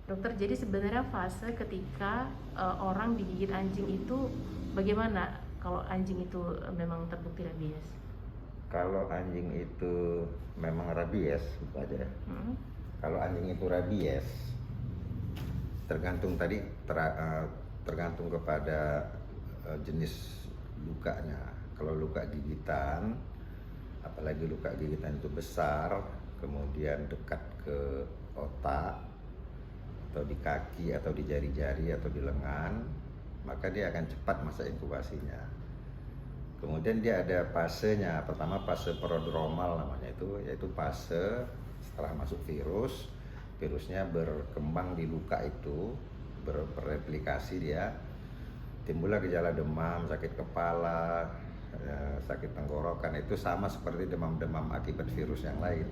Dokter, jadi sebenarnya fase ketika orang digigit anjing itu bagaimana kalau anjing itu memang terbukti rabies? Kalau anjing itu memang rabies, itu aja ya. Hmm. Kalau anjing itu rabies, tergantung tadi tergantung kepada jenis lukanya. Kalau luka gigitan, apalagi luka gigitan itu besar, kemudian dekat ke otak atau di kaki atau di jari-jari atau di lengan, maka dia akan cepat masa inkubasinya. Kemudian dia ada fasenya. Pertama fase prodromal namanya itu, yaitu fase setelah masuk virus, virusnya berkembang di luka itu, bereplikasi dia, timbullah gejala demam, sakit kepala, sakit tenggorokan. Itu sama seperti demam-demam akibat virus yang lain.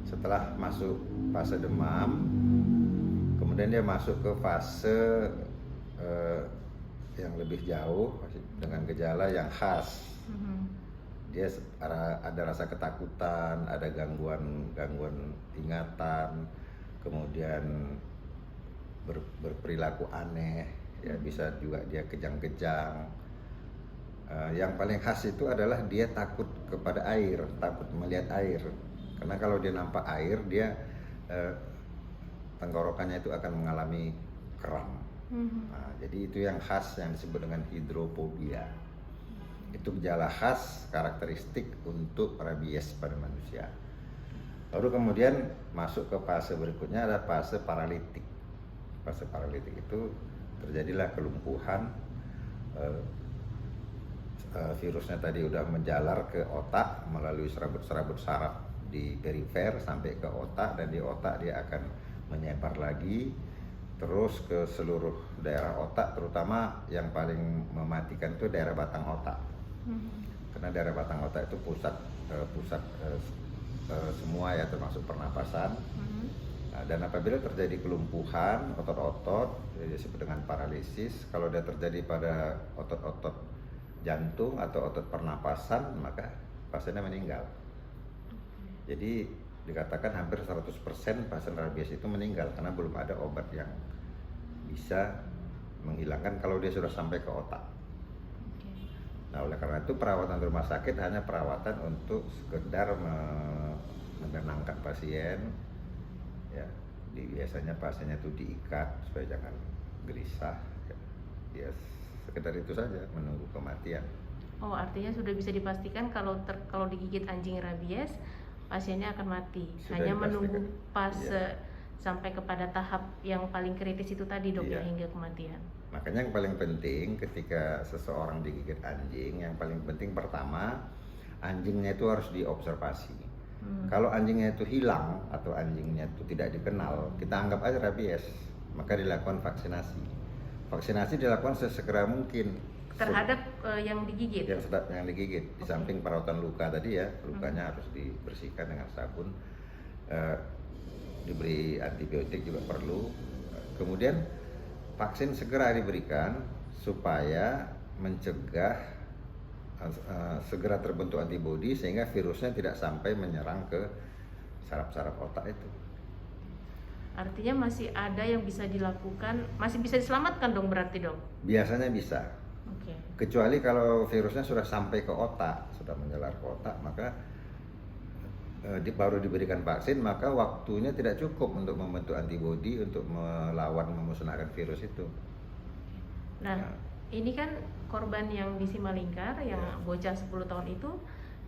Setelah masuk fase demam, kemudian dia masuk ke fase yang lebih jauh dengan gejala yang khas. Dia ada rasa ketakutan, ada gangguan ingatan, kemudian berperilaku aneh, ya bisa juga dia kejang-kejang. Yang paling khas itu adalah dia takut kepada air, takut melihat air. Karena kalau dia nampak air, dia tenggorokannya itu akan mengalami kram. Nah, jadi itu yang khas yang disebut dengan hidrofobia. Itu gejala khas karakteristik untuk rabies pada manusia. Lalu kemudian masuk ke fase berikutnya, ada fase paralitik. Fase paralitik itu terjadilah kelumpuhan. Virusnya tadi udah menjalar ke otak melalui serabut-serabut saraf di perifer sampai ke otak, dan di otak dia akan menyebar lagi terus ke seluruh daerah otak, terutama yang paling mematikan itu daerah batang otak. Karena daerah batang otak itu pusat semua ya, termasuk pernapasan. Dan apabila terjadi kelumpuhan otot-otot, disebut dengan paralisis. Kalau dia terjadi pada otot-otot jantung atau otot pernapasan, maka pasiennya meninggal. Jadi dikatakan hampir 100% pasien rabies itu meninggal karena belum ada obat yang bisa menghilangkan kalau dia sudah sampai ke otak. Nah, oleh karena itu perawatan di rumah sakit hanya perawatan untuk sekedar menenangkan pasien, ya. Biasanya pasiennya itu diikat supaya jangan gelisah, ya sekedar itu saja, menunggu kematian. Oh, artinya sudah bisa dipastikan kalau digigit anjing rabies, pasiennya akan mati. Sudah hanya dipastikan. menunggu fase Iya. sampai kepada tahap yang paling kritis itu tadi, dok, Iya. ya, hingga kematian. Makanya yang paling penting ketika seseorang digigit anjing, yang paling penting pertama, anjingnya itu harus diobservasi. Kalau anjingnya itu hilang atau anjingnya itu tidak dikenal, kita anggap aja rabies, maka dilakukan vaksinasi. Vaksinasi dilakukan sesegera mungkin Terhadap yang digigit? yang digigit. Di samping perawatan luka tadi ya, lukanya harus dibersihkan dengan sabun, diberi antibiotik juga perlu. Kemudian vaksin segera diberikan supaya mencegah segera terbentuk antibodi sehingga virusnya tidak sampai menyerang ke saraf-saraf otak itu. Artinya masih ada yang bisa dilakukan, masih bisa diselamatkan dong berarti, dok? Biasanya bisa. Oke. Kecuali kalau virusnya sudah sampai ke otak, sudah menjalar ke otak, maka baru diberikan vaksin, maka waktunya tidak cukup untuk membentuk antibodi untuk melawan, memusnahkan virus itu. Nah, ini kan korban yang di Simalingkar, yang bocah 10 tahun itu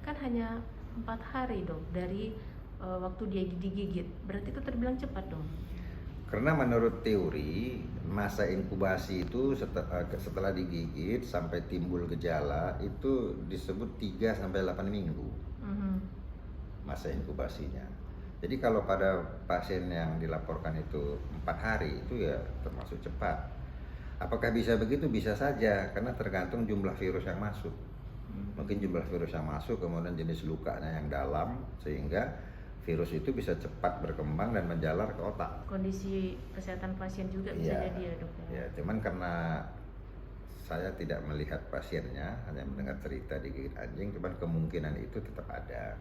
kan hanya 4 hari, dok, dari waktu dia digigit. Berarti itu terbilang cepat dong? Karena menurut teori, masa inkubasi itu setelah digigit sampai timbul gejala itu disebut 3-8 minggu. Masa inkubasinya. Jadi kalau pada pasien yang dilaporkan itu 4 hari, itu ya termasuk cepat. Apakah bisa begitu? Bisa saja, karena tergantung jumlah virus yang masuk. Mungkin jumlah virus yang masuk, kemudian jenis lukanya yang dalam, sehingga virus itu bisa cepat berkembang dan menjalar ke otak. Kondisi kesehatan pasien juga bisa jadi ya, dok? Ya, cuman karena saya tidak melihat pasiennya, hanya mendengar cerita digigit anjing, cuman kemungkinan itu tetap ada.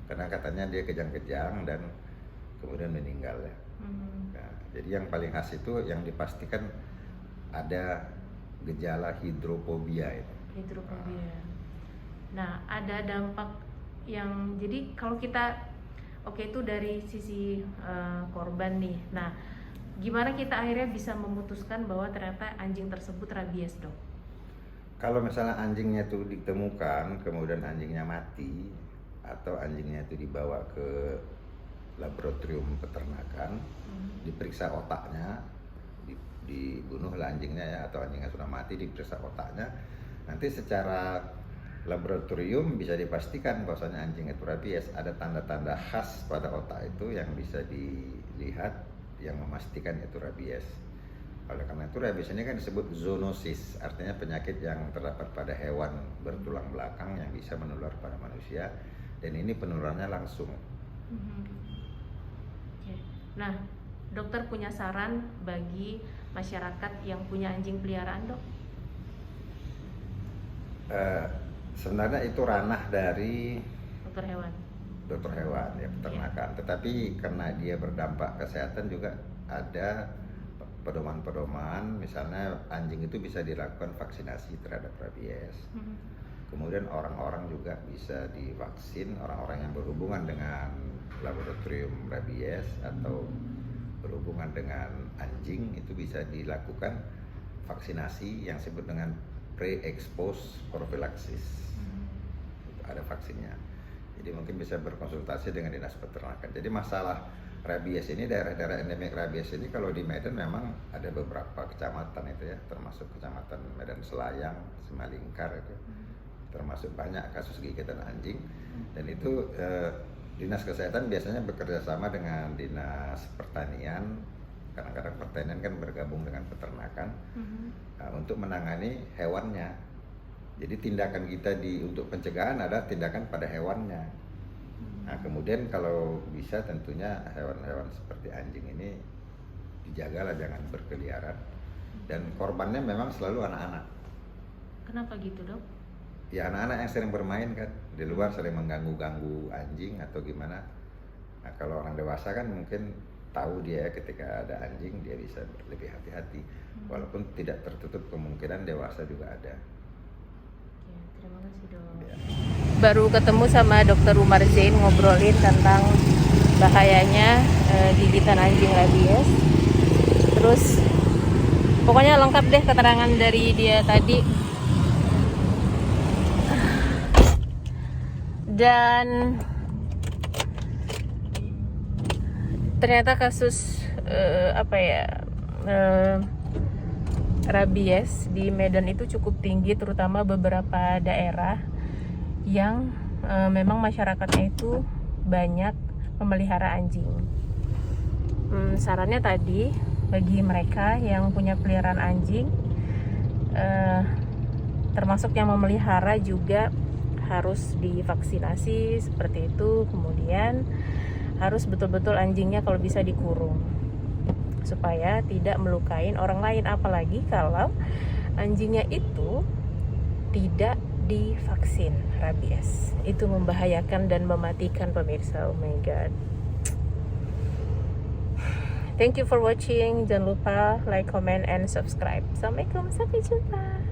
Karena katanya dia kejang-kejang dan kemudian meninggal ya. Nah, jadi yang paling khas itu yang dipastikan ada gejala hidrofobia itu. Hidrofobia. Nah, ada dampak yang jadi kalau kita itu dari sisi korban nih. Nah, gimana kita akhirnya bisa memutuskan bahwa ternyata anjing tersebut rabies, Dok? Kalau misalnya anjingnya itu ditemukan, kemudian anjingnya mati, atau anjingnya itu dibawa ke laboratorium peternakan, diperiksa otaknya, dibunuhlah anjingnya ya, atau anjingnya sudah mati, diperiksa otaknya, nanti secara laboratorium bisa dipastikan bahwasanya anjing itu rabies. Ada tanda-tanda khas pada otak itu yang bisa dilihat yang memastikan itu rabies. Oleh karena itu rabies ini kan disebut zoonosis, artinya penyakit yang terdapat pada hewan bertulang belakang yang bisa menular pada manusia, dan ini penularannya langsung. Oke. Nah, dokter punya saran bagi masyarakat yang punya anjing peliharaan, Dok? Sebenarnya itu ranah dari Dokter hewan ya, peternakan. Tetapi karena dia berdampak kesehatan juga ada pedoman-pedoman, misalnya anjing itu bisa dilakukan vaksinasi terhadap rabies. Kemudian orang-orang juga bisa divaksin, orang-orang yang berhubungan dengan laboratorium rabies atau berhubungan dengan anjing itu bisa dilakukan vaksinasi yang disebut dengan pre-expose prophylaxis. Ada vaksinnya. Jadi mungkin bisa berkonsultasi dengan dinas peternakan. Jadi masalah rabies ini, daerah-daerah endemik rabies ini kalau di Medan memang ada beberapa kecamatan itu ya, termasuk kecamatan Medan Selayang, Simalingkar itu, termasuk banyak kasus gigitan anjing. Dan itu dinas kesehatan biasanya bekerja sama dengan dinas pertanian, kadang-kadang pertanian kan bergabung dengan peternakan untuk menangani hewannya. Jadi tindakan kita untuk pencegahan adalah tindakan pada hewannya. Nah, kemudian kalau bisa tentunya hewan-hewan seperti anjing ini dijagalah jangan berkeliaran, dan korbannya memang selalu anak-anak. Kenapa gitu, Dok? Ya anak-anak yang sering bermain kan di luar, sering mengganggu-ganggu anjing atau gimana. Nah, kalau orang dewasa kan mungkin tahu dia ketika ada anjing dia bisa lebih hati-hati, walaupun tidak tertutup kemungkinan dewasa juga ada. Terima kasih, Dok. Ya. Baru ketemu sama Dokter Umar Zain, ngobrolin tentang bahayanya gigitan anjing rabies. Terus pokoknya lengkap deh keterangan dari dia tadi. Dan ternyata kasus rabies di Medan itu cukup tinggi, terutama beberapa daerah yang memang masyarakatnya itu banyak memelihara anjing. Sarannya tadi bagi mereka yang punya peliharaan anjing, termasuk yang memelihara juga harus divaksinasi seperti itu. Kemudian harus betul-betul anjingnya kalau bisa dikurung supaya tidak melukain orang lain, apalagi kalau anjingnya itu tidak divaksin rabies. Itu membahayakan dan mematikan, pemirsa. Oh my god. Thank you for watching. Jangan lupa like, comment, and subscribe. Assalamualaikum, sampai jumpa.